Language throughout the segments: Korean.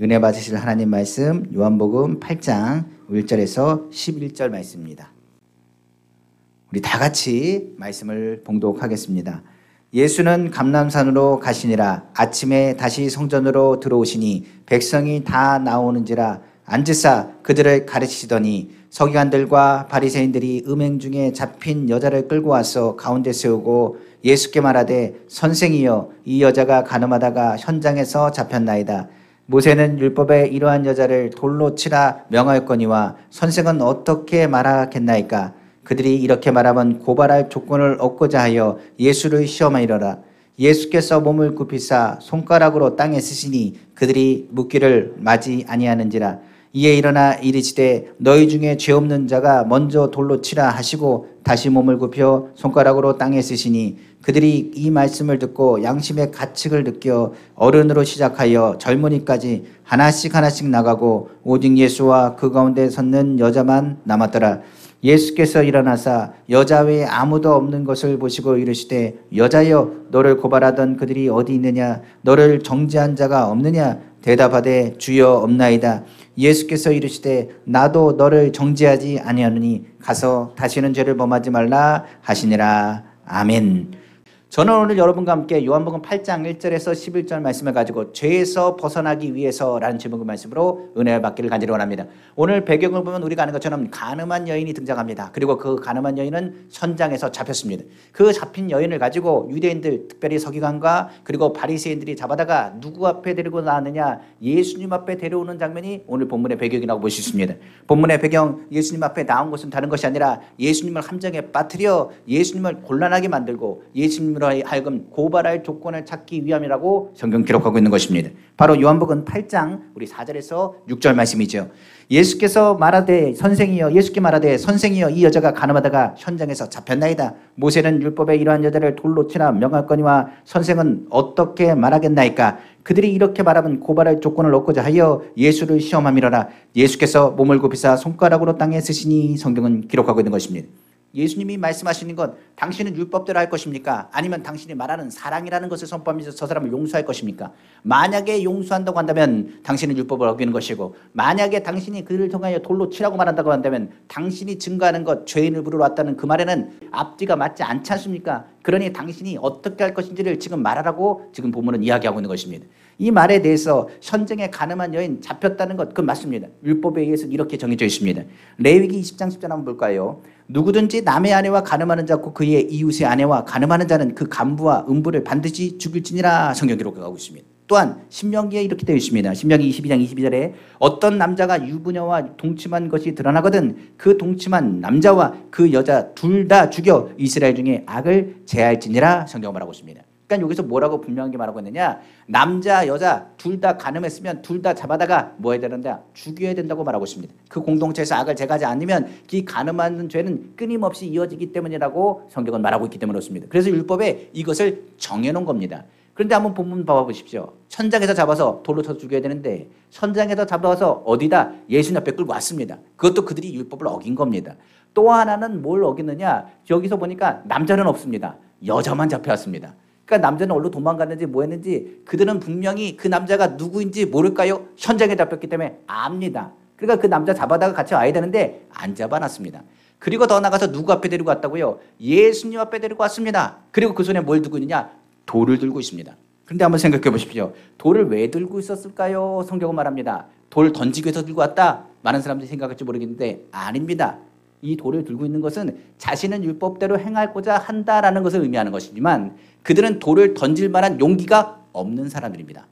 은혜 받으실 하나님 말씀 요한복음 8장 1절에서 11절 말씀입니다. 우리 다 같이 말씀을 봉독하겠습니다. 예수는 감람산으로 가시니라. 아침에 다시 성전으로 들어오시니 백성이 다 나오는지라 앉으사 그들을 가르치시더니 서기관들과 바리새인들이 음행 중에 잡힌 여자를 끌고 와서 가운데 세우고 예수께 말하되 선생이여 이 여자가 간음하다가 현장에서 잡혔나이다. 모세는 율법에 이러한 여자를 돌로 치라 명하였거니와 선생은 어떻게 말하겠나이까. 그들이 이렇게 말하면 고발할 조건을 얻고자 하여 예수를 시험하리라. 예수께서 몸을 굽히사 손가락으로 땅에 쓰시니 그들이 묻기를 마지 아니하는지라. 이에 일어나 이르시되 너희 중에 죄 없는 자가 먼저 돌로 치라 하시고 다시 몸을 굽혀 손가락으로 땅에 쓰시니 그들이 이 말씀을 듣고 양심의 가책을 느껴 어른으로 시작하여 젊은이까지 하나씩 나가고 오직 예수와 그 가운데 섰는 여자만 남았더라. 예수께서 일어나사 여자 외에 아무도 없는 것을 보시고 이르시되 여자여 너를 고발하던 그들이 어디 있느냐. 너를 정죄한 자가 없느냐. 대답하되 주여 없나이다. 예수께서 이르시되 나도 너를 정죄하지 아니하노니 가서 다시는 죄를 범하지 말라 하시니라. 아멘. 저는 오늘 여러분과 함께 요한복음 8장 1절에서 11절 말씀을 가지고 죄에서 벗어나기 위해서라는 제목의 말씀으로 은혜를 받기를 간절히 원합니다. 오늘 배경을 보면 우리가 아는 것처럼 가늠한 여인이 등장합니다. 그리고 그 가늠한 여인은 현장에서 잡혔습니다. 그 잡힌 여인을 가지고 유대인들, 특별히 서기관과 그리고 바리새인들이 잡아다가 누구 앞에 데리고 나왔느냐. 예수님 앞에 데려오는 장면이 오늘 본문의 배경이라고 볼 수 있습니다. 본문의 배경, 예수님 앞에 나온 것은 다른 것이 아니라 예수님을 함정에 빠뜨려 예수님을 곤란하게 만들고 예수님을 하여금 고발할 조건을 찾기 위함이라고 성경 기록하고 있는 것입니다. 바로 요한복음 8장 우리 4절에서 6절 말씀이죠. 예수께서 말하되 선생이여 예수께 말하되 선생이여 이 여자가 간음하다가 현장에서 잡혔나이다. 모세는 율법에 이러한 여자를 돌로 치라 명할거니와 선생은 어떻게 말하겠나이까. 그들이 이렇게 말하면 고발할 조건을 얻고자 하여 예수를 시험함이로라. 예수께서 몸을 굽히사 손가락으로 땅에 쓰시니 성경은 기록하고 있는 것입니다. 예수님이 말씀하시는 것, 당신은 율법대로 할 것입니까? 아니면 당신이 말하는 사랑이라는 것을 선포하면서 저 사람을 용서할 것입니까? 만약에 용서한다고 한다면 당신은 율법을 어기는 것이고, 만약에 당신이 그를 통하여 돌로 치라고 말한다고 한다면 당신이 증거하는 것, 죄인을 부르러 왔다는 그 말에는 앞뒤가 맞지 않지 않습니까? 그러니 당신이 어떻게 할 것인지를 지금 말하라고 지금 본문은 이야기하고 있는 것입니다. 이 말에 대해서 현장에 가늠한 여인 잡혔다는 것, 그건 맞습니다. 율법에 의해서 이렇게 정해져 있습니다. 레위기 20장 10절 한번 볼까요? 누구든지 남의 아내와 가늠하는 자고 그의 이웃의 아내와 가늠하는 자는 그 간부와 음부를 반드시 죽일지니라 성경 기록하고 있습니다. 또한 신명기에 이렇게 되어 있습니다. 신명기 22장 22절에 어떤 남자가 유부녀와 동침한 것이 드러나거든 그 동침한 남자와 그 여자 둘 다 죽여 이스라엘 중에 악을 제할지니라 성경을 말하고 있습니다. 그러니까 여기서 뭐라고 분명하게 말하고 있느냐. 남자 여자 둘 다 간음했으면 둘 다 잡아다가 뭐 해야 되는데 죽여야 된다고 말하고 있습니다. 그 공동체에서 악을 제거하지 않으면 이 간음하는 죄는 끊임없이 이어지기 때문이라고 성경은 말하고 있기 때문에 그렇습니다. 그래서 율법에 이것을 정해놓은 겁니다. 그런데 한번 본문 봐보십시오. 현장에서 잡아서 돌로 쳐서 죽여야 되는데 현장에서 잡아서 어디다 예수님 앞에 끌고 왔습니다. 그것도 그들이 율법을 어긴 겁니다. 또 하나는 뭘 어겼느냐. 여기서 보니까 남자는 없습니다. 여자만 잡혀왔습니다. 그러니까 남자는 어디로 도망갔는지 뭐 했는지 그들은 분명히 그 남자가 누구인지 모를까요? 현장에 잡혔기 때문에 압니다. 그러니까 그 남자 잡아다가 같이 와야 되는데 안 잡아놨습니다. 그리고 더 나가서 누구 앞에 데리고 왔다고요? 예수님 앞에 데리고 왔습니다. 그리고 그 손에 뭘 들고 있느냐? 돌을 들고 있습니다. 그런데 한번 생각해 보십시오. 돌을 왜 들고 있었을까요? 성경은 말합니다. 돌 던지기 위해서 들고 왔다. 많은 사람들이 생각할지 모르겠는데 아닙니다. 이 돌을 들고 있는 것은 자신은 율법대로 행하고자 한다라는 것을 의미하는 것이지만 그들은 돌을 던질 만한 용기가 없는 사람들입니다.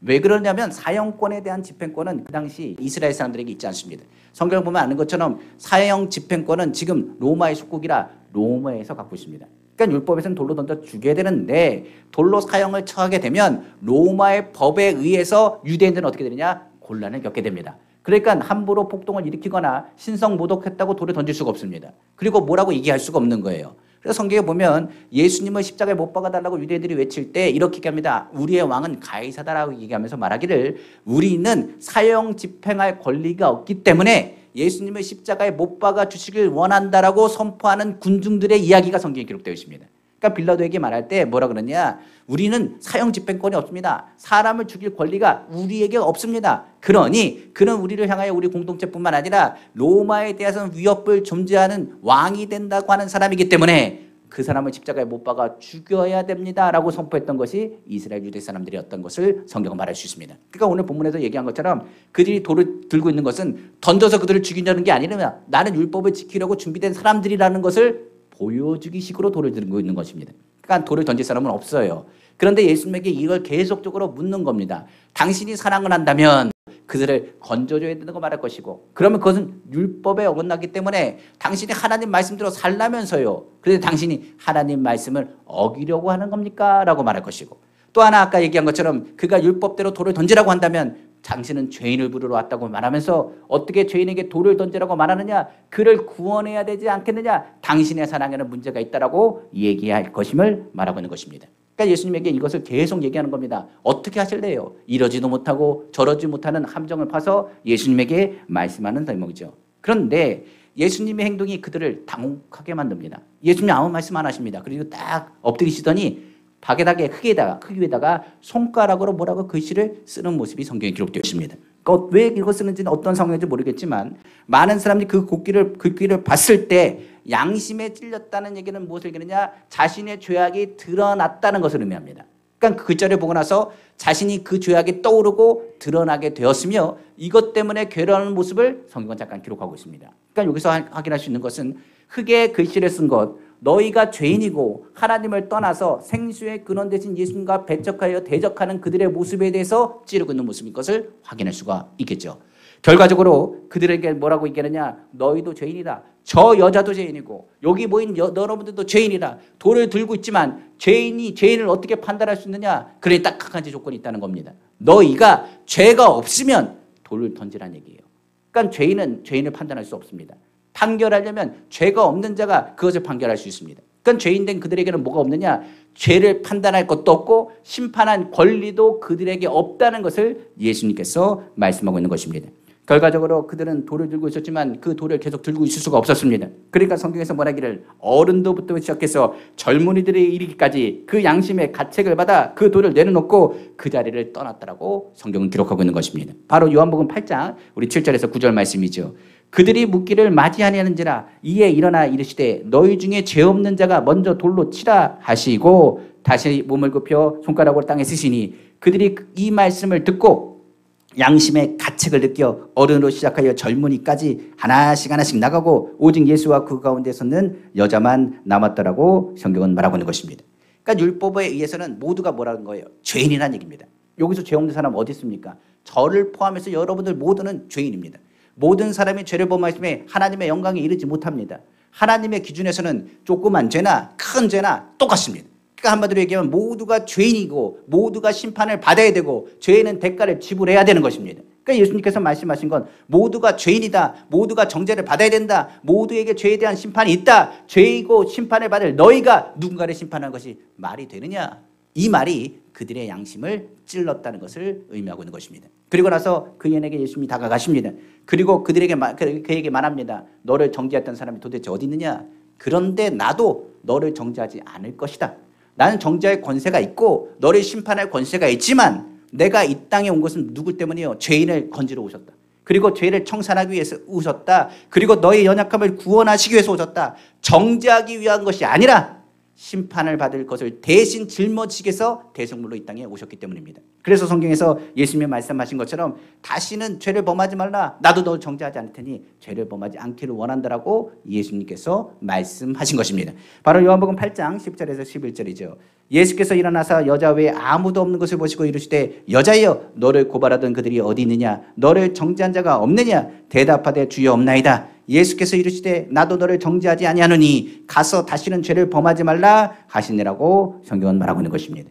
왜 그러냐면 사형권에 대한 집행권은 그 당시 이스라엘 사람들에게 있지 않습니다. 성경을 보면 아는 것처럼 사형 집행권은 지금 로마의 속국이라 로마에서 갖고 있습니다. 그러니까 율법에서는 돌로 던져 죽여야 되는데 돌로 사형을 처하게 되면 로마의 법에 의해서 유대인들은 어떻게 되느냐? 곤란을 겪게 됩니다. 그러니까 함부로 폭동을 일으키거나 신성모독했다고 돌을 던질 수가 없습니다. 그리고 뭐라고 얘기할 수가 없는 거예요. 그래서 성경에 보면 예수님을 십자가에 못 박아달라고 유대인들이 외칠 때 이렇게 얘기합니다. 우리의 왕은 가이사다라고 얘기하면서 말하기를 우리는 사형 집행할 권리가 없기 때문에 예수님을 십자가에 못 박아 주시길 원한다라고 선포하는 군중들의 이야기가 성경에 기록되어 있습니다. 그러니까 그러니까 빌라도에게 말할 때 뭐라 그러냐? 우리는 사형 집행권이 없습니다. 사람을 죽일 권리가 우리에게 없습니다. 그러니 그는 우리를 향하여 우리 공동체뿐만 아니라 로마에 대해서는 위협을 존재하는 왕이 된다고 하는 사람이기 때문에 그 사람을 십자가에 못 박아 죽여야 됩니다라고 선포했던 것이 이스라엘 유대 사람들이었던 것을 성경은 말할 수 있습니다. 그러니까 오늘 본문에서 얘기한 것처럼 그들이 돌을 들고 있는 것은 던져서 그들을 죽이려는 게 아니라 나는 율법을 지키려고 준비된 사람들이라는 것을 보여주기 식으로 돌을 들고 있는 것입니다. 그러니까 돌을 던질 사람은 없어요. 그런데 예수님에게 이걸 계속적으로 묻는 겁니다. 당신이 사랑을 한다면 그들을 건져줘야 된다고 말할 것이고, 그러면 그것은 율법에 어긋나기 때문에 당신이 하나님 말씀대로 살라면서요, 그런데 당신이 하나님 말씀을 어기려고 하는 겁니까? 라고 말할 것이고, 또 하나 아까 얘기한 것처럼 그가 율법대로 돌을 던지라고 한다면 당신은 죄인을 부르러 왔다고 말하면서 어떻게 죄인에게 돌을 던지라고 말하느냐? 그를 구원해야 되지 않겠느냐? 당신의 사랑에는 문제가 있다라고 얘기할 것임을 말하고 있는 것입니다. 그러니까 예수님에게 이것을 계속 얘기하는 겁니다. 어떻게 하실래요? 이러지도 못하고 저러지 못하는 함정을 파서 예수님에게 말씀하는 대목이죠. 그런데 예수님의 행동이 그들을 당혹하게 만듭니다. 예수님이 아무 말씀 안 하십니다. 그리고 딱 엎드리시더니 바게닥의 흙위에다가 손가락으로 뭐라고 글씨를 쓰는 모습이 성경에 기록되어 있습니다. 그러니까 왜 이거 쓰는지는 어떤 상황인지 모르겠지만 많은 사람들이 그 글귀를 봤을 때 양심에 찔렸다는 얘기는 무엇을 얘기하느냐? 자신의 죄악이 드러났다는 것을 의미합니다. 그러니까 그 글자를 보고 나서 자신이 그 죄악이 떠오르고 드러나게 되었으며 이것 때문에 괴로워하는 모습을 성경은 잠깐 기록하고 있습니다. 그러니까 여기서 확인할 수 있는 것은 흙에 글씨를 쓴 것, 너희가 죄인이고 하나님을 떠나서 생수의 근원 되신 예수님과 배척하여 대적하는 그들의 모습에 대해서 찌르고 있는 모습인 것을 확인할 수가 있겠죠. 결과적으로 그들에게 뭐라고 얘기하느냐? 너희도 죄인이다. 저 여자도 죄인이고 여기 모인 여러분들도 죄인이다. 돌을 들고 있지만 죄인을 어떻게 판단할 수 있느냐? 그래 딱 한 가지 조건이 있다는 겁니다. 너희가 죄가 없으면 돌을 던지라는 얘기예요. 그러니까 죄인은 죄인을 판단할 수 없습니다. 판결하려면 죄가 없는 자가 그것을 판결할 수 있습니다. 그러니까 죄인된 그들에게는 뭐가 없느냐? 죄를 판단할 것도 없고 심판한 권리도 그들에게 없다는 것을 예수님께서 말씀하고 있는 것입니다. 결과적으로 그들은 돌을 들고 있었지만 그 돌을 계속 들고 있을 수가 없었습니다. 그러니까 성경에서 말하기를 어른도부터 시작해서 젊은이들이 이르기까지 그 양심의 가책을 받아 그 돌을 내려놓고 그 자리를 떠났다라고 성경은 기록하고 있는 것입니다. 바로 요한복음 8장 우리 7절에서 9절 말씀이죠. 그들이 묻기를 맞이하냐는지라 이에 일어나 이르시되 너희 중에 죄 없는 자가 먼저 돌로 치라 하시고 다시 몸을 굽혀 손가락으로 땅에 쓰시니 그들이 이 말씀을 듣고 양심의 가책을 느껴 어른으로 시작하여 젊은이까지 하나씩 나가고 오직 예수와 그 가운데 섰는 여자만 남았더라고 성경은 말하고 있는 것입니다. 그러니까 율법에 의해서는 모두가 뭐라는 거예요? 죄인이라는 얘기입니다. 여기서 죄 없는 사람 어디 있습니까? 저를 포함해서 여러분들 모두는 죄인입니다. 모든 사람이 죄를 범하였음에 하나님의 영광에 이르지 못합니다. 하나님의 기준에서는 조그만 죄나 큰 죄나 똑같습니다. 그러니까 한마디로 얘기하면 모두가 죄인이고 모두가 심판을 받아야 되고 죄는 대가를 지불해야 되는 것입니다. 그러니까 예수님께서 말씀하신 건 모두가 죄인이다. 모두가 정죄를 받아야 된다. 모두에게 죄에 대한 심판이 있다. 죄이고 심판을 받을 너희가 누군가를 심판하는 것이 말이 되느냐? 이 말이 그들의 양심을 찔렀다는 것을 의미하고 있는 것입니다. 그리고 나서 그에게 예수님이 다가가십니다. 그리고 그에게 말합니다. 너를 정죄했던 사람이 도대체 어디 있느냐? 그런데 나도 너를 정죄하지 않을 것이다. 나는 정죄할 권세가 있고 너를 심판할 권세가 있지만 내가 이 땅에 온 것은 누구 때문이요? 죄인을 건지러 오셨다. 그리고 죄를 청산하기 위해서 오셨다. 그리고 너의 연약함을 구원하시기 위해서 오셨다. 정죄하기 위한 것이 아니라 심판을 받을 것을 대신 짊어지기 위해서 대성물로 이 땅에 오셨기 때문입니다. 그래서 성경에서 예수님이 말씀하신 것처럼 다시는 죄를 범하지 말라. 나도 너를 정죄하지 않을 테니 죄를 범하지 않기를 원한다라고 예수님께서 말씀하신 것입니다. 바로 요한복음 8장 10절에서 11절이죠. 예수께서 일어나서 여자 외에 아무도 없는 것을 보시고 이르시되 여자여 너를 고발하던 그들이 어디 있느냐? 너를 정죄한 자가 없느냐? 대답하되 주여 없나이다. 예수께서 이르시되 나도 너를 정죄하지 아니하노니 가서 다시는 죄를 범하지 말라 하시니라고 성경은 말하고 있는 것입니다.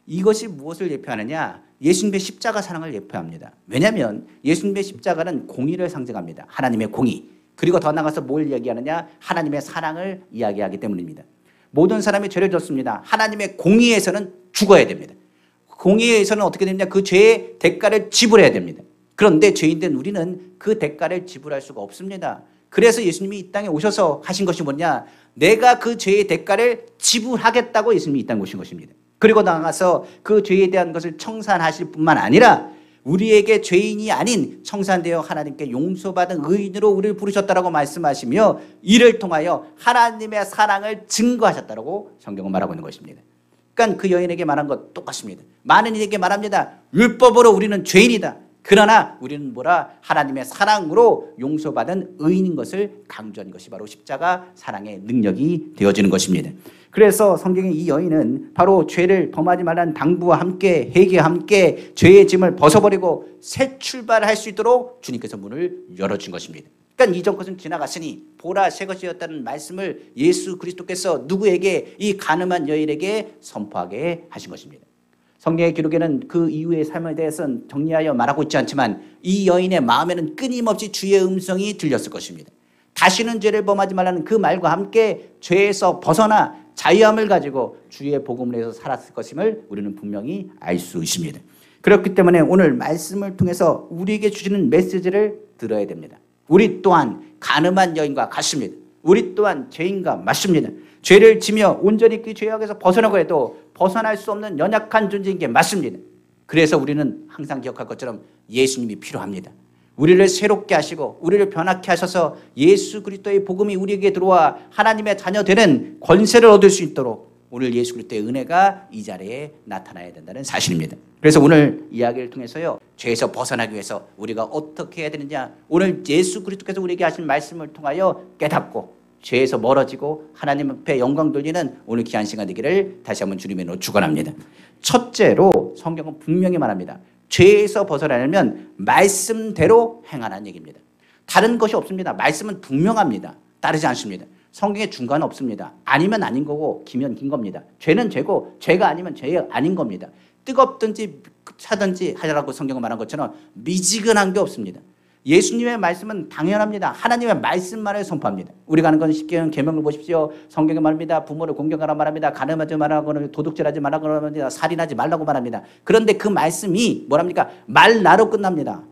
이것이 무엇을 예표하느냐? 예수님의 십자가 사랑을 예표합니다. 왜냐하면 예수님의 십자가는 공의를 상징합니다. 하나님의 공의. 그리고 더 나아가서 뭘 이야기하느냐? 하나님의 사랑을 이야기하기 때문입니다. 모든 사람이 죄를 졌습니다. 하나님의 공의에서는 죽어야 됩니다. 공의에서는 어떻게 됩니까? 그 죄의 대가를 지불해야 됩니다. 그런데 죄인된 우리는 그 대가를 지불할 수가 없습니다. 그래서 예수님이 이 땅에 오셔서 하신 것이 뭐냐? 내가 그 죄의 대가를 지불하겠다고 예수님이 있다는 것입니다. 그리고 나아가서 그 죄에 대한 것을 청산하실 뿐만 아니라 우리에게 죄인이 아닌 청산되어 하나님께 용서받은 의인으로 우리를 부르셨다라고 말씀하시며 이를 통하여 하나님의 사랑을 증거하셨다라고 성경은 말하고 있는 것입니다. 그러니까 그 여인에게 말한 것 똑같습니다. 많은 이에게 말합니다. 율법으로 우리는 죄인이다. 그러나 우리는 뭐라? 하나님의 사랑으로 용서받은 의인인 것을 강조한 것이 바로 십자가 사랑의 능력이 되어지는 것입니다. 그래서 성경의 이 여인은 바로 죄를 범하지 말라는 당부와 함께 회개와 함께 죄의 짐을 벗어버리고 새 출발할 수 있도록 주님께서 문을 열어준 것입니다. 그러니까 이전 것은 지나갔으니 보라 새 것이었다는 말씀을 예수 그리스도께서 누구에게? 이 가늠한 여인에게 선포하게 하신 것입니다. 성경의 기록에는 그 이후의 삶에 대해서는 정리하여 말하고 있지 않지만 이 여인의 마음에는 끊임없이 주의 음성이 들렸을 것입니다. 다시는 죄를 범하지 말라는 그 말과 함께 죄에서 벗어나 자유함을 가지고 주의 복음을 해서 살았을 것임을 우리는 분명히 알 수 있습니다. 그렇기 때문에 오늘 말씀을 통해서 우리에게 주시는 메시지를 들어야 됩니다. 우리 또한 가늠한 여인과 같습니다. 우리 또한 죄인과 맞습니다. 죄를 지며 온전히 그 죄악에서 벗어나고 해도 벗어날 수 없는 연약한 존재인 게 맞습니다. 그래서 우리는 항상 기억할 것처럼 예수님이 필요합니다. 우리를 새롭게 하시고 우리를 변화케 하셔서 예수 그리스도의 복음이 우리에게 들어와 하나님의 자녀 되는 권세를 얻을 수 있도록 오늘 예수 그리스도의 은혜가 이 자리에 나타나야 된다는 사실입니다. 그래서 오늘 이야기를 통해서요, 죄에서 벗어나기 위해서 우리가 어떻게 해야 되느냐, 오늘 예수 그리스도께서 우리에게 하신 말씀을 통하여 깨닫고 죄에서 멀어지고 하나님 앞에 영광 돌리는 오늘 귀한 시간 되기를 다시 한번 주님의 이름으로 축원합니다. 첫째로 성경은 분명히 말합니다. 죄에서 벗어나려면 말씀대로 행하라는 얘기입니다. 다른 것이 없습니다. 말씀은 분명합니다. 따르지 않습니다. 성경에 중간은 없습니다. 아니면 아닌 거고 기면 긴 겁니다. 죄는 죄고 죄가 아니면 죄가 아닌 겁니다. 뜨겁든지 차든지 하라고 성경은 말한 것처럼 미지근한 게 없습니다. 예수님의 말씀은 당연합니다. 하나님의 말씀만을 선포합니다. 우리가 하는 건 십계명 계명을 보십시오. 성경에 말합니다. 부모를 공경하라 말합니다. 간음하지 말라고, 도둑질하지 말라고 말합니다. 살인하지 말라고 말합니다. 그런데 그 말씀이 뭐랍니까? 말나로 끝납니다.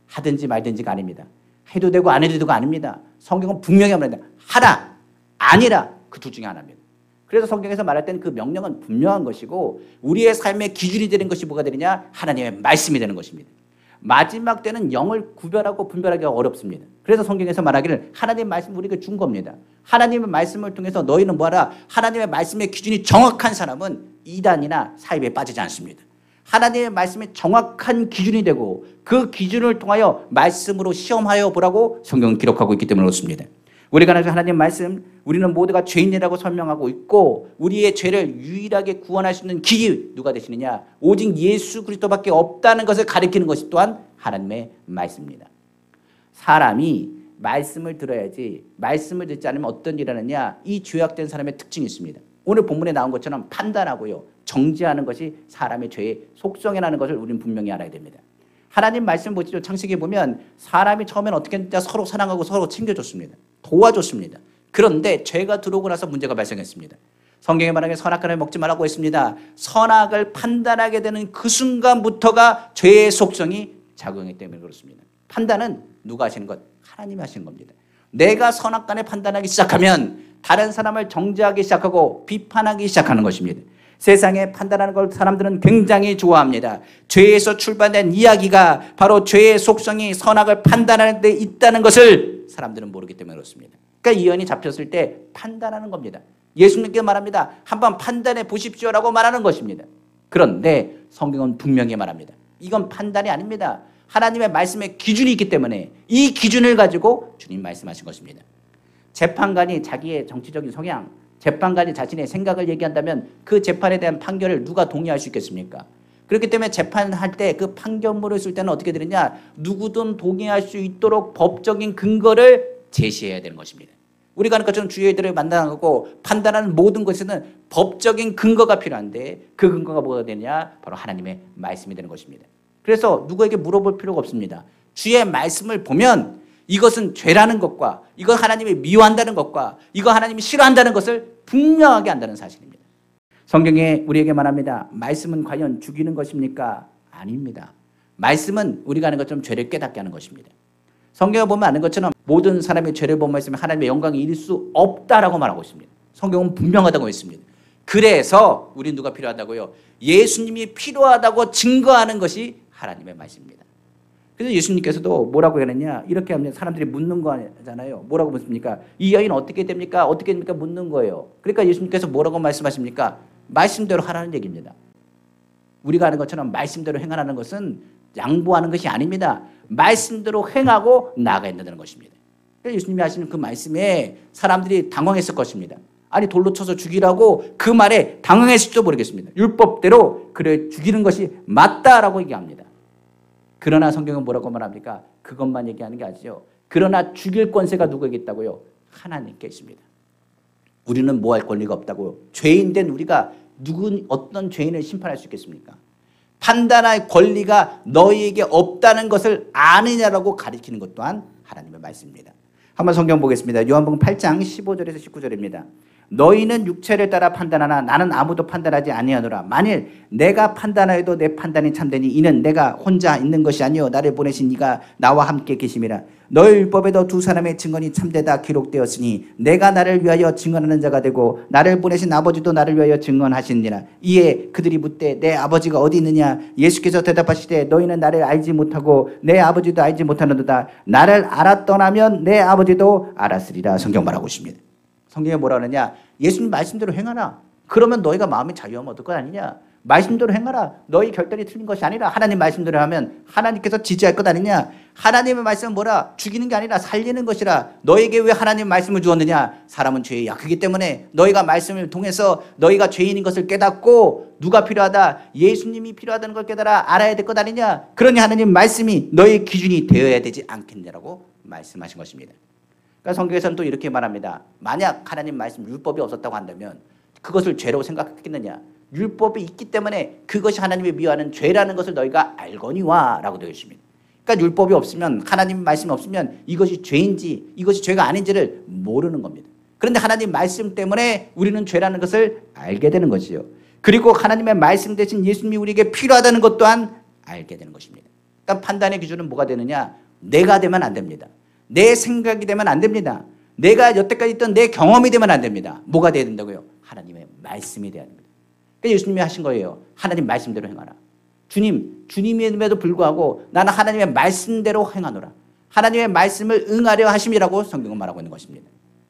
하든지 말든지가 아닙니다. 해도 되고 안 해도 되고 아닙니다. 성경은 분명히 말합니다. 하라, 아니라 그 둘 중에 하나입니다. 그래서 성경에서 말할 때는 그 명령은 분명한 것이고 우리의 삶의 기준이 되는 것이 뭐가 되느냐? 하나님의 말씀이 되는 것입니다. 마지막 때는 영을 구별하고 분별하기가 어렵습니다. 그래서 성경에서 말하기를 하나님의 말씀을 우리에게 준 겁니다. 하나님의 말씀을 통해서 너희는 뭐하라? 하나님의 말씀의 기준이 정확한 사람은 이단이나 사입에 빠지지 않습니다. 하나님의 말씀이 정확한 기준이 되고 그 기준을 통하여 말씀으로 시험하여 보라고 성경은 기록하고 있기 때문에 그렇습니다. 우리가 하나님 말씀, 우리는 모두가 죄인이라고 설명하고 있고 우리의 죄를 유일하게 구원할 수 있는 길이 누가 되시느냐? 오직 예수 그리스도밖에 없다는 것을 가리키는 것이 또한 하나님의 말씀입니다. 사람이 말씀을 들어야지 말씀을 듣지 않으면 어떤 일이 하느냐? 이 죄악된 사람의 특징이 있습니다. 오늘 본문에 나온 것처럼 판단하고요, 정죄하는 것이 사람의 죄의 속성이라는 것을 우리는 분명히 알아야 됩니다. 하나님 말씀 보시죠. 창세기에 보면 사람이 처음에는 어떻게 했냐? 서로 사랑하고 서로 챙겨줬습니다. 도와줬습니다. 그런데 죄가 들어오고 나서 문제가 발생했습니다. 성경에 말하기에 선악과를 먹지 말라고 했습니다. 선악을 판단하게 되는 그 순간부터가 죄의 속성이 작용했기 때문에 그렇습니다. 판단은 누가 하시는 것? 하나님이 하시는 겁니다. 내가 선악간에 판단하기 시작하면 다른 사람을 정죄하기 시작하고 비판하기 시작하는 것입니다. 세상에 판단하는 걸 사람들은 굉장히 좋아합니다. 죄에서 출발된 이야기가 바로 죄의 속성이 선악을 판단하는 데 있다는 것을 사람들은 모르기 때문에 그렇습니다. 그러니까 이 여인이 잡혔을 때 판단하는 겁니다. 예수님께 말합니다. 한번 판단해 보십시오라고 말하는 것입니다. 그런데 성경은 분명히 말합니다. 이건 판단이 아닙니다. 하나님의 말씀의 기준이 있기 때문에 이 기준을 가지고 주님 말씀하신 것입니다. 재판관이 자기의 정치적인 성향, 재판관이 자신의 생각을 얘기한다면 그 재판에 대한 판결을 누가 동의할 수 있겠습니까? 그렇기 때문에 재판할 때 그 판결문을 쓸 때는 어떻게 되느냐? 누구든 동의할 수 있도록 법적인 근거를 제시해야 되는 것입니다. 우리가 하는 것처럼 주의들을 만나고 판단하는 모든 것에는 법적인 근거가 필요한데 그 근거가 뭐가 되느냐? 바로 하나님의 말씀이 되는 것입니다. 그래서 누구에게 물어볼 필요가 없습니다. 주의 말씀을 보면 이것은 죄라는 것과 이거 하나님이 미워한다는 것과 이거 하나님이 싫어한다는 것을 분명하게 안다는 사실입니다. 성경에 우리에게 말합니다. 말씀은 과연 죽이는 것입니까? 아닙니다. 말씀은 우리가 하는 것처럼 죄를 깨닫게 하는 것입니다. 성경을 보면 아는 것처럼 모든 사람의 죄를 범하였으면 하나님의 영광이 이룰 수 없다라고 말하고 있습니다. 성경은 분명하다고 했습니다. 그래서 우리 누가 필요하다고요? 예수님이 필요하다고 증거하는 것이 하나님의 말씀입니다. 그래서 예수님께서도 뭐라고 했느냐? 이렇게 하면 사람들이 묻는 거잖아요. 뭐라고 묻습니까? 이 여인 어떻게 됩니까? 어떻게 됩니까? 묻는 거예요. 그러니까 예수님께서 뭐라고 말씀하십니까? 말씀대로 하라는 얘기입니다. 우리가 아는 것처럼 말씀대로 행하라는 것은 양보하는 것이 아닙니다. 말씀대로 행하고 나아가야 된다는 것입니다. 그래서 예수님이 하시는 그 말씀에 사람들이 당황했을 것입니다. 아니 돌로 쳐서 죽이라고 그 말에 당황했을지도 모르겠습니다. 율법대로 그를 죽이는 것이 맞다라고 얘기합니다. 그러나 성경은 뭐라고 말합니까? 그것만 얘기하는 게 아니죠. 그러나 죽일 권세가 누구에게 있다고요? 하나님께 있습니다. 우리는 뭐 할 권리가 없다고요? 죄인된 우리가 어떤 죄인을 심판할 수 있겠습니까? 판단할 권리가 너희에게 없다는 것을 아느냐라고 가리키는 것 또한 하나님의 말씀입니다. 한번 성경 보겠습니다. 요한복음 8장 15절에서 19절입니다. 너희는 육체를 따라 판단하나 나는 아무도 판단하지 아니하노라. 만일 내가 판단하여도 내 판단이 참되니 이는 내가 혼자 있는 것이 아니요 나를 보내신 이가 나와 함께 계심이라. 너희 율법에도 두 사람의 증언이 참되다 기록되었으니 내가 나를 위하여 증언하는 자가 되고 나를 보내신 아버지도 나를 위하여 증언하시니라. 이에 그들이 묻되 내 아버지가 어디 있느냐? 예수께서 대답하시되 너희는 나를 알지 못하고 내 아버지도 알지 못하는도다. 나를 알았더라면 내 아버지도 알았으리라. 성경 말하고 있습니다. 성경에 뭐라 하느냐? 예수님 말씀대로 행하라. 그러면 너희가 마음이 자유하면 어떨 것 아니냐? 말씀대로 행하라. 너희 결단이 틀린 것이 아니라 하나님 말씀대로 하면 하나님께서 지지할 것 아니냐? 하나님의 말씀은 뭐라? 죽이는 게 아니라 살리는 것이라. 너에게 왜 하나님 말씀을 주었느냐? 사람은 죄에 약하기 때문에 너희가 말씀을 통해서 너희가 죄인인 것을 깨닫고 누가 필요하다? 예수님이 필요하다는 걸 깨달아 알아야 될 것 아니냐? 그러니 하나님 말씀이 너희 기준이 되어야 되지 않겠냐라고 말씀하신 것입니다. 그러니까 성경에서는 또 이렇게 말합니다. 만약 하나님 말씀 율법이 없었다고 한다면 그것을 죄라고 생각했겠느냐? 율법이 있기 때문에 그것이 하나님이 미워하는 죄라는 것을 너희가 알거니와 라고 되어 있습니다. 그러니까 율법이 없으면 하나님 말씀이 없으면 이것이 죄인지 이것이 죄가 아닌지를 모르는 겁니다. 그런데 하나님 말씀 때문에 우리는 죄라는 것을 알게 되는 것이요. 그리고 하나님의 말씀 대신 예수님이 우리에게 필요하다는 것 또한 알게 되는 것입니다. 그러니까 판단의 기준은 뭐가 되느냐? 내가 되면 안 됩니다. 내 생각이 되면 안 됩니다. 내가 여태까지 있던 내 경험이 되면 안 됩니다. 뭐가 돼야 된다고요? 하나님의 말씀이 돼야 됩니다. 그러니까 예수님이 하신 거예요. 하나님 말씀대로 행하라. 주님임에도 불구하고 나는 하나님의 말씀대로 행하노라. 하나님의 말씀을 응하려 하심이라고 성경은 말하고 있는 것입니다.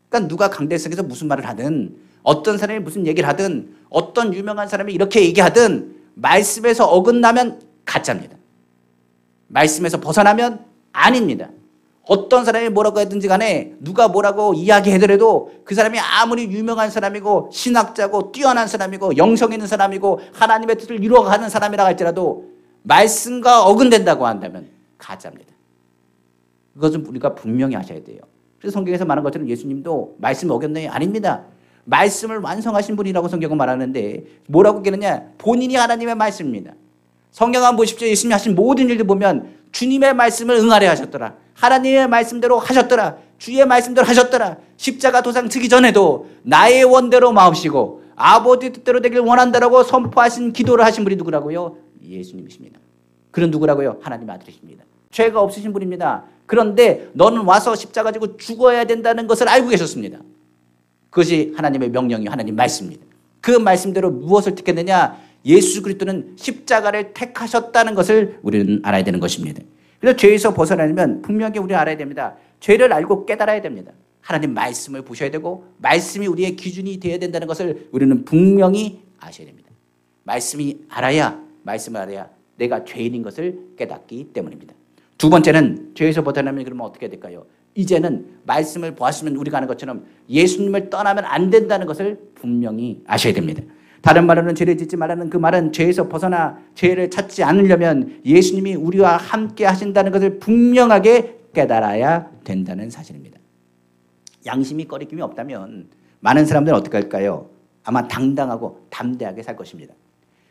그러니까 누가 강대석에서 무슨 말을 하든 어떤 사람이 무슨 얘기를 하든 어떤 유명한 사람이 이렇게 얘기하든 말씀에서 어긋나면 가짜입니다. 말씀에서 벗어나면 아닙니다. 어떤 사람이 뭐라고 하든지 간에 누가 뭐라고 이야기하더라도 그 사람이 아무리 유명한 사람이고 신학자고 뛰어난 사람이고 영성 있는 사람이고 하나님의 뜻을 이루어가는 사람이라 할지라도 말씀과 어긋낸다고 한다면 가짜입니다. 그것은 우리가 분명히 아셔야 돼요. 그래서 성경에서 말한 것처럼 예수님도 말씀 어겼나요? 아닙니다. 말씀을 완성하신 분이라고 성경은 말하는데 뭐라고 얘기하느냐? 본인이 하나님의 말씀입니다. 성경 한번 보십시오. 예수님이 하신 모든 일들 보면 주님의 말씀을 응하려 하셨더라. 하나님의 말씀대로 하셨더라. 주의 말씀대로 하셨더라. 십자가 도상 지기 전에도 나의 원대로 마옵시고 아버지 뜻대로 되길 원한다라고 선포하신 기도를 하신 분이 누구라고요? 예수님이십니다. 그런 누구라고요? 하나님의 아들이십니다. 죄가 없으신 분입니다. 그런데 너는 와서 십자가 지고 죽어야 된다는 것을 알고 계셨습니다. 그것이 하나님의 명령이 하나님 말씀입니다. 그 말씀대로 무엇을 택했느냐? 예수 그리스도는 십자가를 택하셨다는 것을 우리는 알아야 되는 것입니다. 그래서 죄에서 벗어나려면 분명히 우리가 알아야 됩니다. 죄를 알고 깨달아야 됩니다. 하나님 말씀을 보셔야 되고 말씀이 우리의 기준이 되어야 된다는 것을 우리는 분명히 아셔야 됩니다. 말씀을 알아야 내가 죄인인 것을 깨닫기 때문입니다. 두 번째는 죄에서 벗어나면 그러면 어떻게 해야 될까요? 이제는 말씀을 보았으면 우리가 아는 것처럼 예수님을 떠나면 안 된다는 것을 분명히 아셔야 됩니다. 다른 말로는 죄를 짓지 말라는 그 말은 죄에서 벗어나 죄를 찾지 않으려면 예수님이 우리와 함께 하신다는 것을 분명하게 깨달아야 된다는 사실입니다. 양심이 꺼리낌이 없다면 많은 사람들은 어떻게 할까요? 아마 당당하고 담대하게 살 것입니다.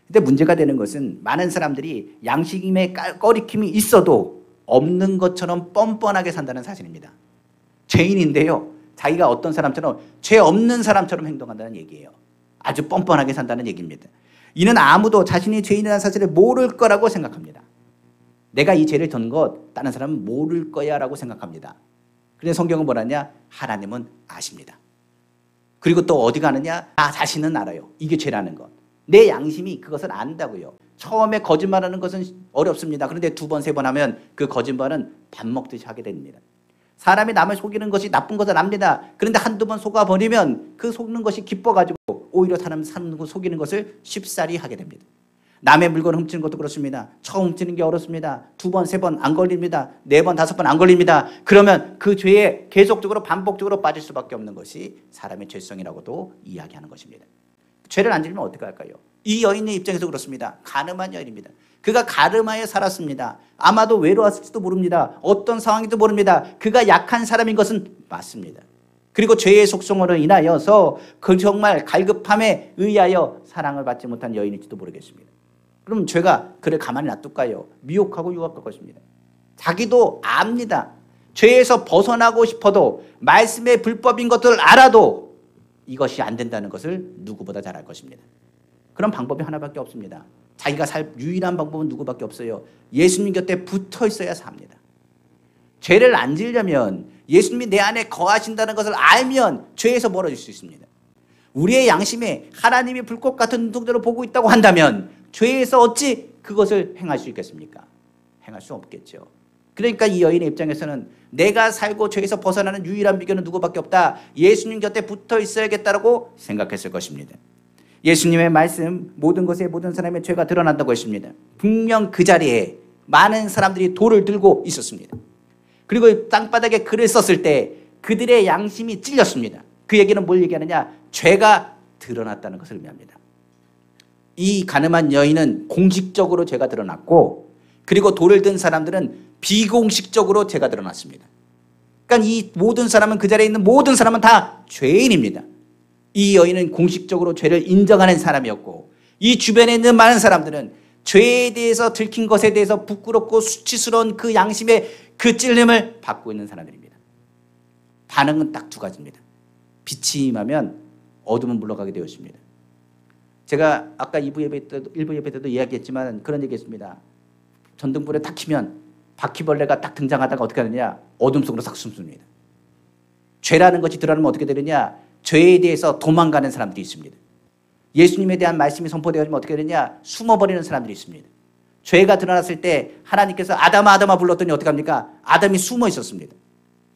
근데 문제가 되는 것은 많은 사람들이 양심의 꺼리낌이 있어도 없는 것처럼 뻔뻔하게 산다는 사실입니다. 죄인인데요. 자기가 어떤 사람처럼 죄 없는 사람처럼 행동한다는 얘기예요. 아주 뻔뻔하게 산다는 얘기입니다. 이는 아무도 자신이 죄인이라는 사실을 모를 거라고 생각합니다. 내가 이 죄를 졌는 것 다른 사람은 모를 거야 라고 생각합니다. 그런데 성경은 뭐라냐? 하나님은 아십니다. 그리고 또 어디 가느냐? 나 자신은 알아요. 이게 죄라는 것. 내 양심이 그것을 안다고요. 처음에 거짓말하는 것은 어렵습니다. 그런데 두 번, 세 번 하면 그 거짓말은 밥 먹듯이 하게 됩니다. 사람이 남을 속이는 것이 나쁜 것은 압니다. 그런데 한두 번 속아버리면 그 속는 것이 기뻐가지고 오히려 사람 속이는 것을 쉽사리 하게 됩니다. 남의 물건을 훔치는 것도 그렇습니다. 처음 훔치는 게 어렵습니다. 두 번, 세 번 안 걸립니다. 네 번, 다섯 번 안 걸립니다. 그러면 그 죄에 계속적으로 반복적으로 빠질 수밖에 없는 것이 사람의 죄성이라고도 이야기하는 것입니다. 죄를 안 지으면 어떻게 할까요? 이 여인의 입장에서 그렇습니다. 가늠한 여인입니다. 그가 가늠하에 살았습니다. 아마도 외로웠을지도 모릅니다. 어떤 상황인지도 모릅니다. 그가 약한 사람인 것은 맞습니다. 그리고 죄의 속성으로 인하여서 그 정말 갈급함에 의하여 사랑을 받지 못한 여인일지도 모르겠습니다. 그럼 죄가 그를 가만히 놔둘까요? 미혹하고 유혹할 것입니다. 자기도 압니다. 죄에서 벗어나고 싶어도 말씀의 불법인 것들을 알아도 이것이 안 된다는 것을 누구보다 잘 알 것입니다. 그런 방법이 하나밖에 없습니다. 자기가 살 유일한 방법은 누구밖에 없어요. 예수님 곁에 붙어 있어야 삽니다. 죄를 안 지으려면 예수님이 내 안에 거하신다는 것을 알면 죄에서 멀어질 수 있습니다. 우리의 양심에 하나님이 불꽃 같은 눈동자로 보고 있다고 한다면 죄에서 어찌 그것을 행할 수 있겠습니까? 행할 수 없겠죠. 그러니까 이 여인의 입장에서는 내가 살고 죄에서 벗어나는 유일한 비결은 누구밖에 없다. 예수님 곁에 붙어 있어야겠다라고 생각했을 것입니다. 예수님의 말씀 모든 것에 모든 사람의 죄가 드러난다고 했습니다. 분명 그 자리에 많은 사람들이 돌을 들고 있었습니다. 그리고 땅바닥에 글을 썼을 때 그들의 양심이 찔렸습니다. 그 얘기는 뭘 얘기하느냐? 죄가 드러났다는 것을 의미합니다. 이 가늠한 여인은 공식적으로 죄가 드러났고 그리고 돌을 든 사람들은 비공식적으로 죄가 드러났습니다. 그러니까 이 모든 사람은 그 자리에 있는 모든 사람은 다 죄인입니다. 이 여인은 공식적으로 죄를 인정하는 사람이었고 이 주변에 있는 많은 사람들은 죄에 대해서 들킨 것에 대해서 부끄럽고 수치스러운 그 양심의 그 찔림을 받고 있는 사람들입니다. 반응은 딱 두 가지입니다. 빛이 임하면 어둠은 물러가게 되어 있습니다. 제가 아까 1부 예배 때도 이야기했지만 그런 얘기했습니다. 전등불에 딱 켜면 바퀴벌레가 딱 등장하다가 어떻게 하느냐? 어둠 속으로 싹 숨습니다. 죄라는 것이 드러나면 어떻게 되느냐? 죄에 대해서 도망가는 사람들이 있습니다. 예수님에 대한 말씀이 선포되어지면 어떻게 되느냐? 숨어버리는 사람들이 있습니다. 죄가 드러났을 때 하나님께서 아담아 불렀더니 어떻게 합니까? 아담이 숨어 있었습니다.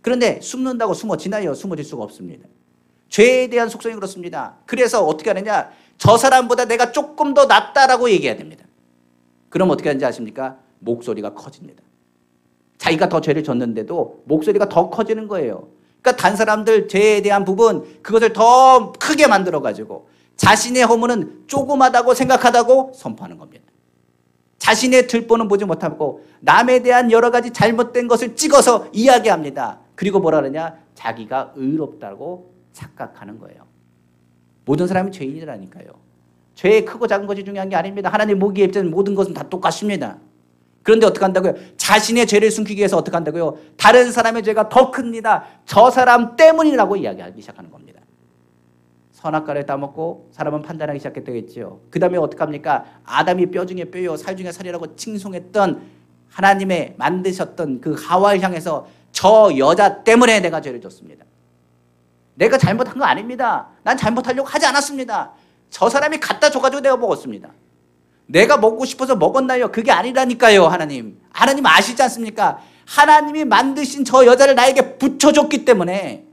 그런데 숨는다고 숨어지나요? 숨어질 수가 없습니다. 죄에 대한 속성이 그렇습니다. 그래서 어떻게 하느냐? 저 사람보다 내가 조금 더 낫다라고 얘기해야 됩니다. 그럼 어떻게 하는지 아십니까? 목소리가 커집니다. 자기가 더 죄를 졌는데도 목소리가 더 커지는 거예요. 그러니까 다른 사람들 죄에 대한 부분 그것을 더 크게 만들어가지고 자신의 허물은 조그마다고 생각하다고 선포하는 겁니다. 자신의 들보는 보지 못하고 남에 대한 여러 가지 잘못된 것을 찍어서 이야기합니다. 그리고 뭐라 그러냐? 자기가 의롭다고 착각하는 거예요. 모든 사람이 죄인이라니까요. 죄의 크고 작은 것이 중요한 게 아닙니다. 하나님 보기에 모든 것은 다 똑같습니다. 그런데 어떻게 한다고요? 자신의 죄를 숨기기 위해서 어떻게 한다고요? 다른 사람의 죄가 더 큽니다. 저 사람 때문이라고 이야기하기 시작하는 겁니다. 선악과를 따먹고 사람은 판단하기 시작했겠죠. 그 다음에 어떻게 합니까? 아담이 뼈 중에 뼈요 살 중에 살이라고 칭송했던 하나님의 만드셨던 그 하와를 향해서 저 여자 때문에 내가 죄를 졌습니다. 내가 잘못한 거 아닙니다. 난 잘못하려고 하지 않았습니다. 저 사람이 갖다 줘가지고 내가 먹었습니다. 내가 먹고 싶어서 먹었나요? 그게 아니라니까요. 하나님 아시지 않습니까? 하나님이 만드신 저 여자를 나에게 붙여줬기 때문에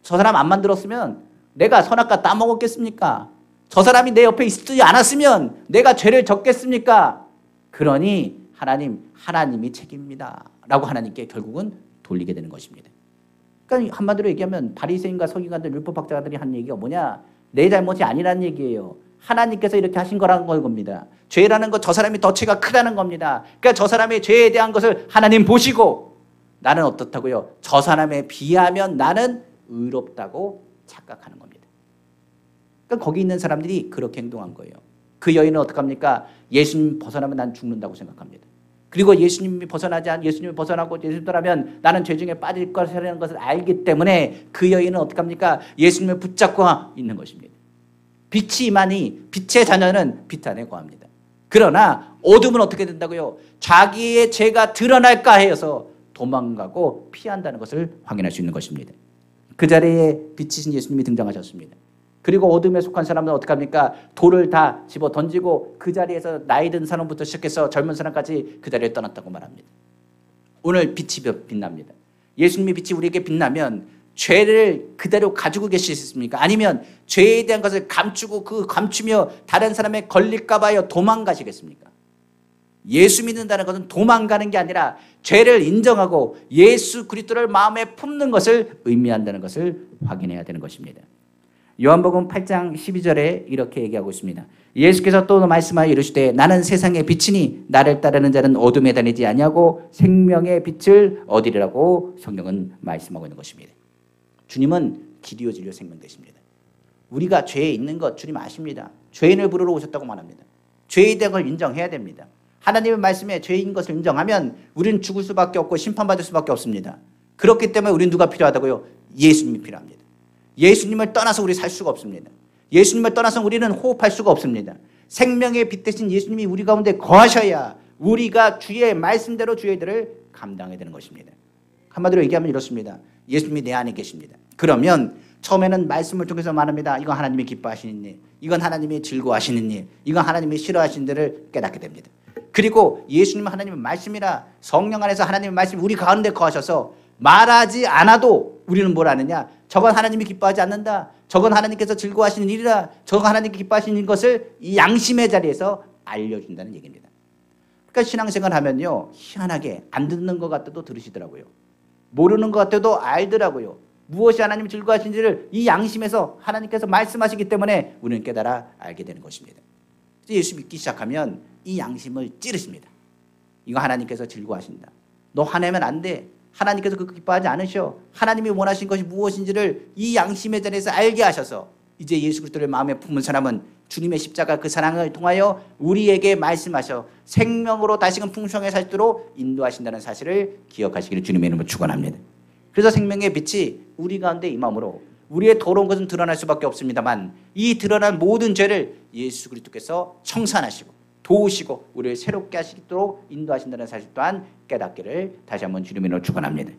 저 사람 안 만들었으면 내가 선악과 따먹었겠습니까? 저 사람이 내 옆에 있지 않았으면 내가 죄를 졌겠습니까? 그러니 하나님이 책임입니다 라고 하나님께 결국은 돌리게 되는 것입니다. 그러니까 한마디로 얘기하면 바리새인과 서기관들 율법학자들이 한 얘기가 뭐냐? 내 잘못이 아니라는 얘기예요. 하나님께서 이렇게 하신 거라는 겁니다. 죄라는 것 저 사람이 더 죄가 크다는 겁니다. 그러니까 저 사람의 죄에 대한 것을 하나님 보시고 나는 어떻다고요? 저 사람에 비하면 나는 의롭다고 착각하는 겁니다. 그러니까 거기 있는 사람들이 그렇게 행동한 거예요. 그 여인은 어떡합니까? 예수님 벗어나면 난 죽는다고 생각합니다. 그리고 예수님이 벗어나고 예수님 떠나면 나는 죄 중에 빠질 것이라는 것을 알기 때문에 그 여인은 어떡합니까? 예수님을 붙잡고 있는 것입니다. 빛이 임하니 빛의 자녀는 빛 안에 거합니다. 그러나 어둠은 어떻게 된다고요? 자기의 죄가 드러날까 해서 도망가고 피한다는 것을 확인할 수 있는 것입니다. 그 자리에 빛이신 예수님이 등장하셨습니다. 그리고 어둠에 속한 사람은 어떻게 합니까? 돌을 다 집어 던지고 그 자리에서 나이 든 사람부터 시작해서 젊은 사람까지 그 자리에 떠났다고 말합니다. 오늘 빛이 빛납니다. 예수님의 빛이 우리에게 빛나면 죄를 그대로 가지고 계시겠습니까? 아니면 죄에 대한 것을 감추고 그 감추며 다른 사람에 걸릴까 봐요 도망가시겠습니까? 예수 믿는다는 것은 도망가는 게 아니라 죄를 인정하고 예수 그리스도를 마음에 품는 것을 의미한다는 것을 확인해야 되는 것입니다. 요한복음 8장 12절에 이렇게 얘기하고 있습니다. 예수께서 또 말씀하여 이르시되 나는 세상의 빛이니 나를 따르는 자는 어둠에 다니지 아니하고 생명의 빛을 얻으리라고 성경은 말씀하고 있는 것입니다. 주님은 길이요 진리요 생명 되십니다. 우리가 죄에 있는 것 주님 아십니다. 죄인을 부르러 오셨다고 말합니다. 죄에 대한 걸 인정해야 됩니다. 하나님의 말씀에 죄인 것을 인정하면 우리는 죽을 수밖에 없고 심판받을 수밖에 없습니다. 그렇기 때문에 우리는 누가 필요하다고요? 예수님이 필요합니다. 예수님을 떠나서 우리 살 수가 없습니다. 예수님을 떠나서 우리는 호흡할 수가 없습니다. 생명의 빛 대신 예수님이 우리 가운데 거하셔야 우리가 주의 말씀대로 주의 일을 감당해야 되는 것입니다. 한마디로 얘기하면 이렇습니다. 예수님이 내 안에 계십니다. 그러면 처음에는 말씀을 통해서 말합니다. 이건 하나님이 기뻐하시는 일, 이건 하나님이 즐거워하시는 일, 이건 하나님이 싫어하시는 일을 깨닫게 됩니다. 그리고 예수님은 하나님의 말씀이라 성령 안에서 하나님의 말씀이 우리 가운데 거하셔서 말하지 않아도 우리는 뭘 아느냐? 저건 하나님이 기뻐하지 않는다. 저건 하나님께서 즐거워하시는 일이라. 저건 하나님께 기뻐하시는 것을 이 양심의 자리에서 알려준다는 얘기입니다. 그러니까 신앙생활 하면요. 희한하게 안 듣는 것 같아도 들으시더라고요. 모르는 것 같아도 알더라고요. 무엇이 하나님이 즐거워하시는지를 이 양심에서 하나님께서 말씀하시기 때문에 우리는 깨달아 알게 되는 것입니다. 예수 믿기 시작하면 이 양심을 찌르십니다. 이거 하나님께서 즐거워하신다. 너 화내면 안 돼. 하나님께서 그거 기뻐하지 않으셔. 하나님이 원하신 것이 무엇인지를 이 양심의 자리에서 알게 하셔서 이제 예수 그리스도를 마음에 품은 사람은 주님의 십자가 그 사랑을 통하여 우리에게 말씀하셔 생명으로 다시금 풍성하게 살도록 인도하신다는 사실을 기억하시기를 주님의 이름으로 축원합니다. 그래서 생명의 빛이 우리 가운데 임함으로 우리의 더러운 것은 드러날 수밖에 없습니다만 이 드러난 모든 죄를 예수 그리스도께서 청산하시고 도우시고 우리를 새롭게 하시도록 인도하신다는 사실 또한 깨닫기를 다시 한번 주님의 이름으로 축원합니다.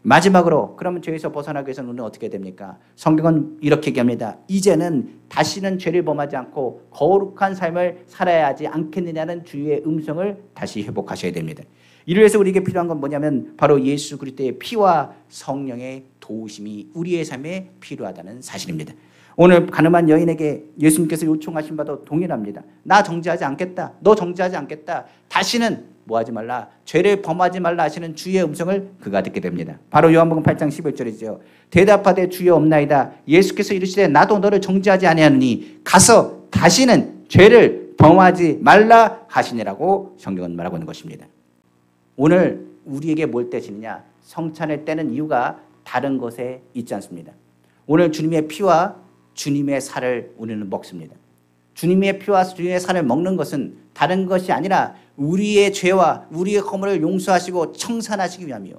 마지막으로 그러면 죄에서 벗어나기 위해서는 우리는 어떻게 됩니까? 성경은 이렇게 얘기합니다. 이제는 다시는 죄를 범하지 않고 거룩한 삶을 살아야 하지 않겠느냐는 주의 음성을 다시 회복하셔야 됩니다. 이를 위해서 우리에게 필요한 건 뭐냐면 바로 예수 그리스도의 피와 성령의 도우심이 우리의 삶에 필요하다는 사실입니다. 오늘 가늠한 여인에게 예수님께서 요청하신 바도 동일합니다. 나 정죄하지 않겠다. 너 정죄하지 않겠다. 다시는 뭐하지 말라. 죄를 범하지 말라 하시는 주의 음성을 그가 듣게 됩니다. 바로 요한복음 8장 11절이죠. 대답하되 주여 없나이다. 예수께서 이르시되 나도 너를 정죄하지 아니하노니 가서 다시는 죄를 범하지 말라 하시니라고 성경은 말하고 있는 것입니다. 오늘 우리에게 뭘 떼시느냐? 성찬을 떼는 이유가 다른 것에 있지 않습니다. 오늘 주님의 피와 주님의 살을 우리는 먹습니다. 주님의 피와 주님의 살을 먹는 것은 다른 것이 아니라 우리의 죄와 우리의 허물을 용서하시고 청산하시기 위함이요.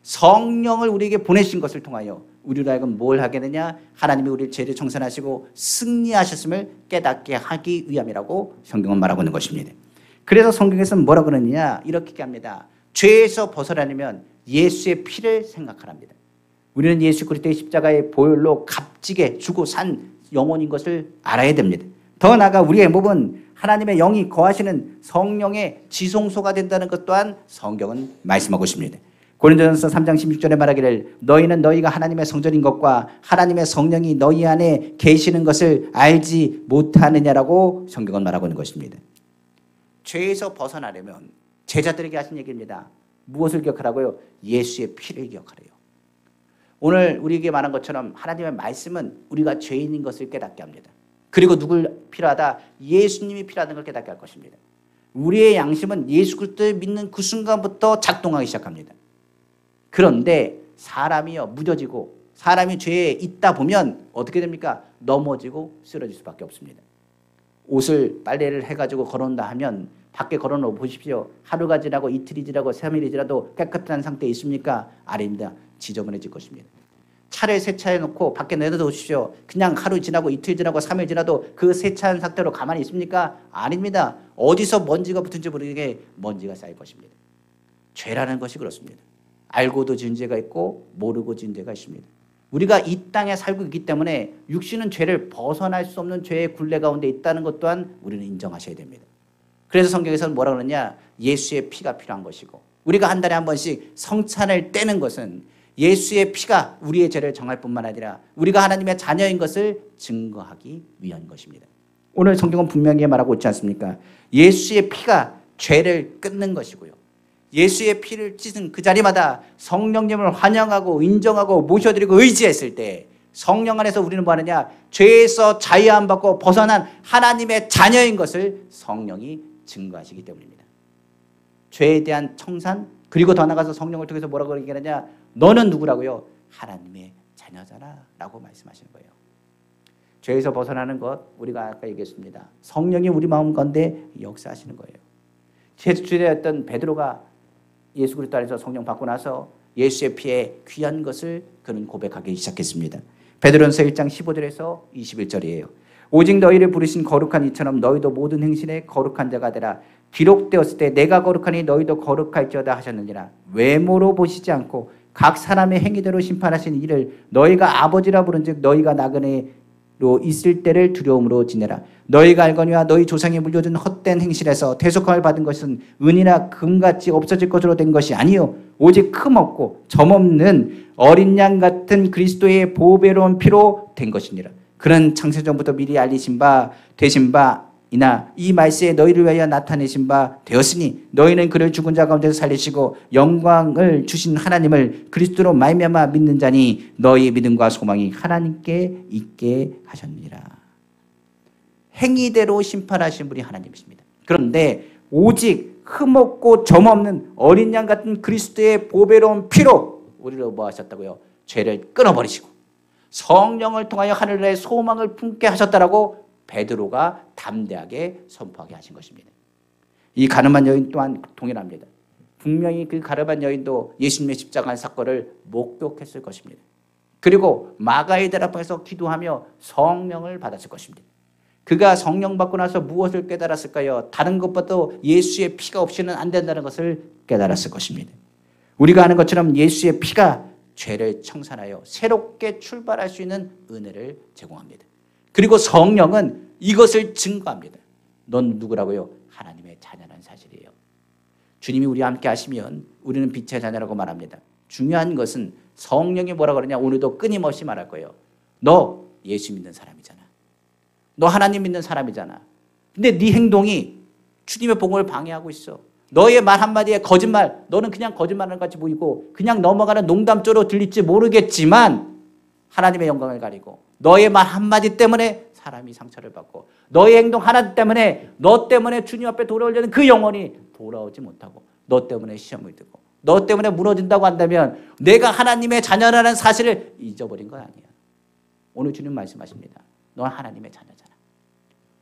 성령을 우리에게 보내신 것을 통하여 우리로 하여금 뭘 하게 되냐? 하나님이 우리의 죄를 청산하시고 승리하셨음을 깨닫게 하기 위함이라고 성경은 말하고 있는 것입니다. 그래서 성경에서는 뭐라고 그러느냐? 이렇게 합니다. 죄에서 벗어나려면 예수의 피를 생각하랍니다. 우리는 예수 그리스도의 십자가의 보혈로 값지게 주고 산 영혼인 것을 알아야 됩니다. 더 나아가 우리의 몸은 하나님의 영이 거하시는 성령의 지성소가 된다는 것 또한 성경은 말씀하고 있습니다. 고린도전서 3장 16절에 말하기를 너희는 너희가 하나님의 성전인 것과 하나님의 성령이 너희 안에 계시는 것을 알지 못하느냐라고 성경은 말하고 있는 것입니다. 죄에서 벗어나려면 제자들에게 하신 얘기입니다. 무엇을 기억하라고요? 예수의 피를 기억하래요. 오늘 우리에게 말한 것처럼 하나님의 말씀은 우리가 죄인인 것을 깨닫게 합니다. 그리고 누굴 필요하다? 예수님이 필요하다는 걸 깨닫게 할 것입니다. 우리의 양심은 예수 그리스도를 믿는 그 순간부터 작동하기 시작합니다. 그런데 사람이요 무뎌지고 사람이 죄에 있다 보면 어떻게 됩니까? 넘어지고 쓰러질 수밖에 없습니다. 옷을 빨래를 해가지고 걸어온다 하면 밖에 걸어놓고 보십시오. 하루가 지나고 이틀이 지나고 3일이 지나도 깨끗한 상태에 있습니까? 아닙니다. 지저분해질 것입니다. 차를 세차해 놓고 밖에 내려놓으십시오. 그냥 하루 지나고 이틀 지나고 3일 지나도 그 세차한 상태로 가만히 있습니까? 아닙니다. 어디서 먼지가 붙은지 모르게 먼지가 쌓일 것입니다. 죄라는 것이 그렇습니다. 알고도 지은 죄가 있고 모르고 지은 죄가 있습니다. 우리가 이 땅에 살고 있기 때문에 육신은 죄를 벗어날 수 없는 죄의 굴레 가운데 있다는 것 또한 우리는 인정하셔야 됩니다. 그래서 성경에서는 뭐라 그러냐? 예수의 피가 필요한 것이고, 우리가 한 달에 한 번씩 성찬을 떼는 것은 예수의 피가 우리의 죄를 정할 뿐만 아니라 우리가 하나님의 자녀인 것을 증거하기 위한 것입니다. 오늘 성경은 분명히 말하고 있지 않습니까? 예수의 피가 죄를 끊는 것이고요. 예수의 피를 찢은 그 자리마다 성령님을 환영하고 인정하고 모셔드리고 의지했을 때 성령 안에서 우리는 뭐 하느냐? 죄에서 자유함 받고 벗어난 하나님의 자녀인 것을 성령이 증거하시기 때문입니다. 죄에 대한 청산, 그리고 더 나아가서 성령을 통해서 뭐라고 얘기하느냐? 너는 누구라고요? 하나님의 자녀잖아 라고 말씀하시는 거예요. 죄에서 벗어나는 것, 우리가 아까 얘기했습니다. 성령이 우리 마음 가운데 역사하시는 거예요. 제주주의였던 베드로가 예수 그리스도 안에서 성령 받고 나서 예수의 피에 귀한 것을 그는 고백하기 시작했습니다. 베드로전서 1장 15절에서 21절이에요. 오직 너희를 부르신 거룩한 이처럼 너희도 모든 행실에 거룩한 자가 되라. 기록되었을 때 내가 거룩하니 너희도 거룩할지어다 하셨느니라. 외모로 보시지 않고 각 사람의 행위대로 심판하신 이를 너희가 아버지라 부른즉 너희가 나그네로 있을 때를 두려움으로 지내라. 너희가 알거니와 너희 조상이 물려준 헛된 행실에서 대속함을 받은 것은 은이나 금같이 없어질 것으로 된 것이 아니요 오직 흠없고 점없는 어린 양 같은 그리스도의 보배로운 피로 된 것이니라. 그는 창세전부터 미리 알리신 바 되신 바이나 이 말세에 너희를 위하여 나타내신 바 되었으니 너희는 그를 죽은 자 가운데서 살리시고 영광을 주신 하나님을 그리스도로 말미암아 믿는 자니 너희 믿음과 소망이 하나님께 있게 하셨느니라. 행위대로 심판하신 분이 하나님이십니다. 그런데 오직 흠없고 점없는 어린 양 같은 그리스도의 보배로운 피로 우리를 뭐 하셨다고요? 죄를 끊어버리시고 성령을 통하여 하늘의 소망을 품게 하셨다라고 베드로가 담대하게 선포하게 하신 것입니다. 이 가늠한 여인 또한 동일합니다. 분명히 그 가늠한 여인도 예수님의 십자가 사건을 목격했을 것입니다. 그리고 마가의 들 앞에서 기도하며 성령을 받았을 것입니다. 그가 성령 받고 나서 무엇을 깨달았을까요? 다른 것보다도 예수의 피가 없이는 안 된다는 것을 깨달았을 것입니다. 우리가 아는 것처럼 예수의 피가 죄를 청산하여 새롭게 출발할 수 있는 은혜를 제공합니다. 그리고 성령은 이것을 증거합니다. 넌 누구라고요? 하나님의 자녀라는 사실이에요. 주님이 우리와 함께 하시면 우리는 빛의 자녀라고 말합니다. 중요한 것은 성령이 뭐라 그러냐? 오늘도 끊임없이 말할 거예요. 너 예수 믿는 사람이잖아. 너 하나님 믿는 사람이잖아. 근데 네 행동이 주님의 복음을 방해하고 있어. 너의 말 한마디에 거짓말, 너는 그냥 거짓말하는 것 같이 보이고 그냥 넘어가는 농담조로 들릴지 모르겠지만 하나님의 영광을 가리고 너의 말 한마디 때문에 사람이 상처를 받고 너의 행동 하나 때문에 너 때문에 주님 앞에 돌아오려는 그 영혼이 돌아오지 못하고 너 때문에 시험을 듣고 너 때문에 무너진다고 한다면 내가 하나님의 자녀라는 사실을 잊어버린 건 아니야. 오늘 주님 말씀하십니다. 넌 하나님의 자녀잖아.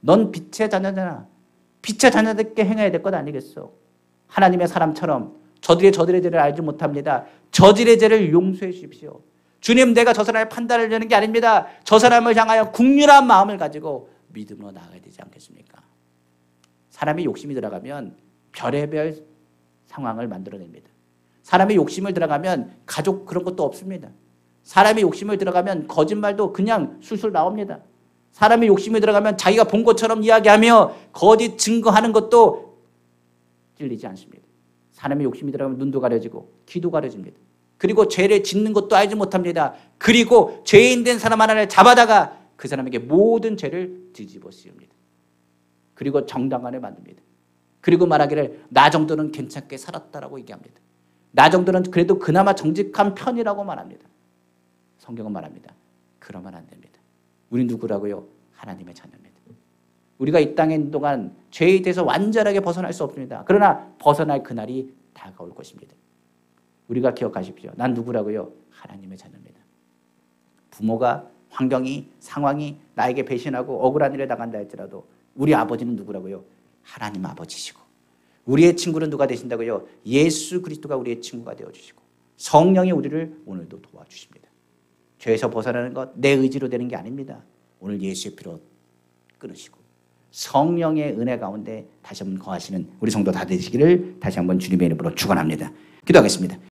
넌 빛의 자녀잖아. 빛의 자녀답게 행해야 될 것 아니겠어. 하나님의 사람처럼 저들의 죄를 알지 못합니다. 저들의 죄를 용서해 주십시오. 주님, 내가 저 사람을 판단하려는 게 아닙니다. 저 사람을 향하여 국률한 마음을 가지고 믿음으로 나아가야 되지 않겠습니까? 사람이 욕심이 들어가면 별의별 상황을 만들어냅니다. 사람이 욕심을 들어가면 가족 그런 것도 없습니다. 사람이 욕심을 들어가면 거짓말도 그냥 술술 나옵니다. 사람이 욕심이 들어가면 자기가 본 것처럼 이야기하며 거짓 증거하는 것도 찔리지 않습니다. 사람의 욕심이 들어가면 눈도 가려지고 귀도 가려집니다. 그리고 죄를 짓는 것도 알지 못합니다. 그리고 죄인 된 사람 하나를 잡아다가 그 사람에게 모든 죄를 뒤집어 씌웁니다. 그리고 정당한을 만듭니다. 그리고 말하기를 나 정도는 괜찮게 살았다라고 얘기합니다. 나 정도는 그래도 그나마 정직한 편이라고 말합니다. 성경은 말합니다. 그러면 안 됩니다. 우리 누구라고요? 하나님의 자녀입니다. 우리가 이 땅에 있는 동안 죄에 대해서 완전하게 벗어날 수 없습니다. 그러나 벗어날 그날이 다가올 것입니다. 우리가 기억하십시오. 난 누구라고요? 하나님의 자녀입니다. 부모가, 환경이, 상황이 나에게 배신하고 억울한 일을 당한다 할지라도 우리 아버지는 누구라고요? 하나님 아버지시고 우리의 친구는 누가 되신다고요? 예수 그리스도가 우리의 친구가 되어주시고 성령이 우리를 오늘도 도와주십니다. 죄에서 벗어나는 것 내 의지로 되는 게 아닙니다. 오늘 예수의 피로 끊으시고 성령의 은혜 가운데 다시 한번 거하시는 우리 성도 다 되시기를 다시 한번 주님의 이름으로 축원합니다. 기도하겠습니다.